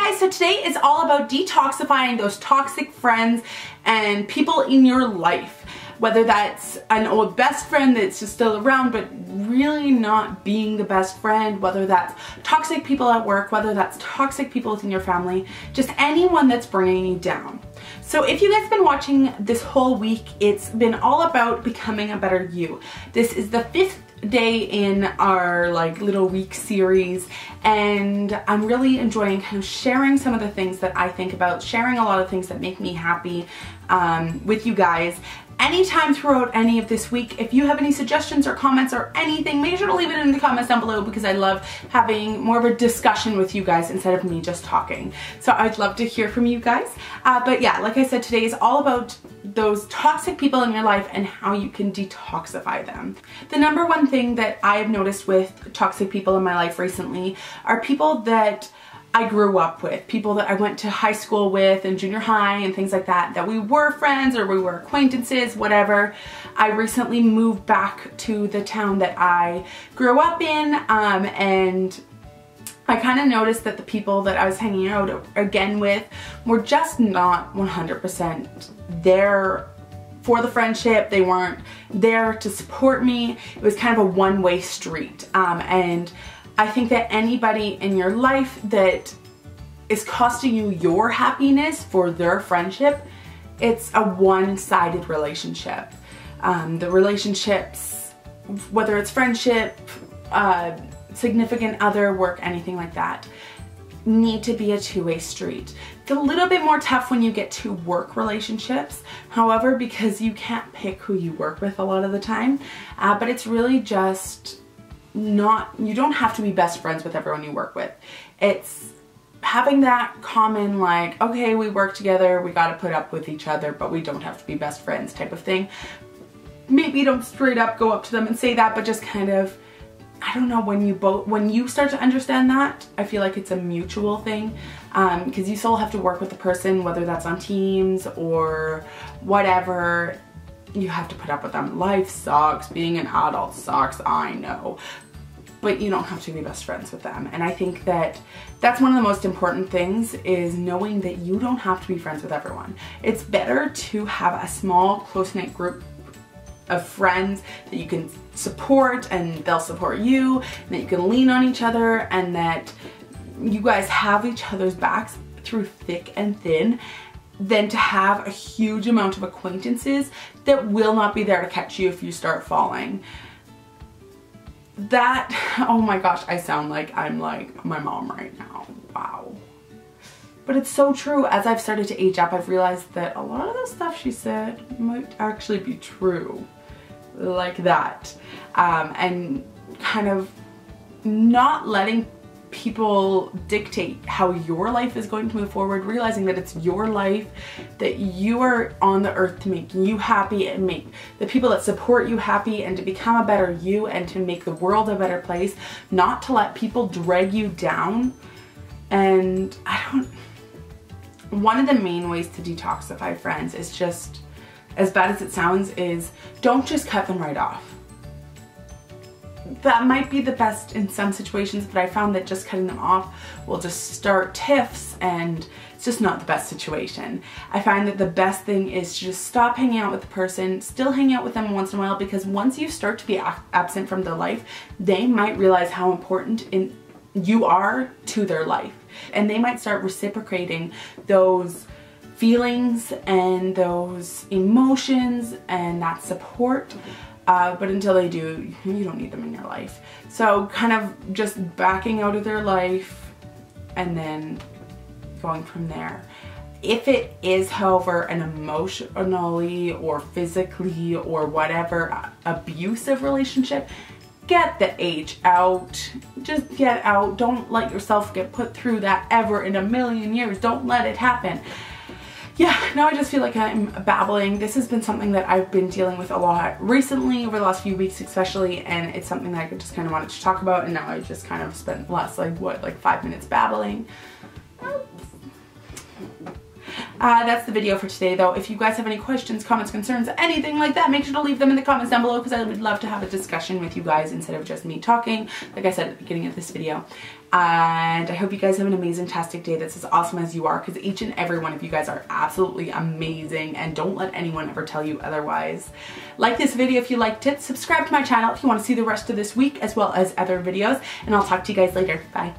guys, so today is all about detoxifying those toxic friends and people in your life. Whether that's an old best friend that's just still around but really not being the best friend, whether that's toxic people at work, whether that's toxic people within your family, just anyone that's bringing you down. So if you guys have been watching this whole week, it's been all about becoming a better you. This is the 5th day in our little week series, and I'm really enjoying kind of sharing some of the things that I think about, sharing a lot of things that make me happy with you guys. Anytime throughout any of this week, if you have any suggestions or comments or anything, make sure to leave it in the comments down below, because I love having more of a discussion with you guys instead of me just talking. So I'd love to hear from you guys. But yeah, like I said, today is all about those toxic people in your life and how you can detoxify them. The number one thing that I've noticed with toxic people in my life recently are people that I grew up with, people that I went to high school with and junior high and things like that, that we were friends or we were acquaintances, whatever. I recently moved back to the town that I grew up in, and I kind of noticed that the people that I was hanging out again with were just not 100% there for the friendship. They weren't there to support me. It was kind of a one-way street, and I think that anybody in your life that is costing you your happiness for their friendship, it's a one-sided relationship. The relationships, whether it's friendship, significant other, work, anything like that, need to be a two-way street. It's a little bit more tough when you get to work relationships, however, because you can't pick who you work with a lot of the time, but it's really just you don't have to be best friends with everyone you work with. It's having that common, okay, we work together, we gotta put up with each other, but we don't have to be best friends type of thing. Maybe you don't straight up go up to them and say that, but just kind of, I don't know, when you start to understand that, I feel like it's a mutual thing, because you still have to work with the person, whether that's on Teams or whatever. You have to put up with them. Life sucks. Being an adult sucks, I know. But you don't have to be best friends with them. And I think that that's one of the most important things, is knowing that you don't have to be friends with everyone. It's better to have a small, close-knit group of friends that you can support and they'll support you, and that you can lean on each other, and that you guys have each other's backs through thick and thin, than to have a huge amount of acquaintances that will not be there to catch you if you start falling. That, oh my gosh, I sound like I'm like my mom right now. Wow. But it's so true. As I've started to age up, I've realized that a lot of the stuff she said might actually be true. Like that. And kind of not letting people dictate how your life is going to move forward, realizing that it's your life, that you are on the earth to make you happy and make the people that support you happy, and to become a better you and to make the world a better place, not to let people drag you down. And one of the main ways to detoxify friends is just, as bad as it sounds, is don't just cut them right off. That might be the best in some situations, but I found that just cutting them off will just start tiffs, and it's just not the best situation. I find that the best thing is to just stop hanging out with the person, still hang out with them once in a while, because once you start to be absent from their life, they might realize how important you are to their life, and they might start reciprocating those feelings and those emotions and that support. But until they do, you don't need them in your life. So kind of just backing out of their life and then going from there. If it is, however, an emotionally or physically or whatever abusive relationship, get the H out. Just get out. Don't let yourself get put through that ever in a million years. Don't let it happen. Yeah, now I just feel like I'm babbling. This has been something that I've been dealing with a lot recently, over the last few weeks especially, and it's something that I just kind of wanted to talk about, and now I just kind of spent the last 5 minutes babbling. That's the video for today though. If you guys have any questions, comments, concerns, anything like that, make sure to leave them in the comments down below because I would love to have a discussion with you guys instead of just me talking, like I said at the beginning of this video. And I hope you guys have an amazing-tastic day that's as awesome as you are, because each and every one of you guys are absolutely amazing, and don't let anyone ever tell you otherwise. Like this video if you liked it, subscribe to my channel if you want to see the rest of this week as well as other videos, and I'll talk to you guys later. Bye.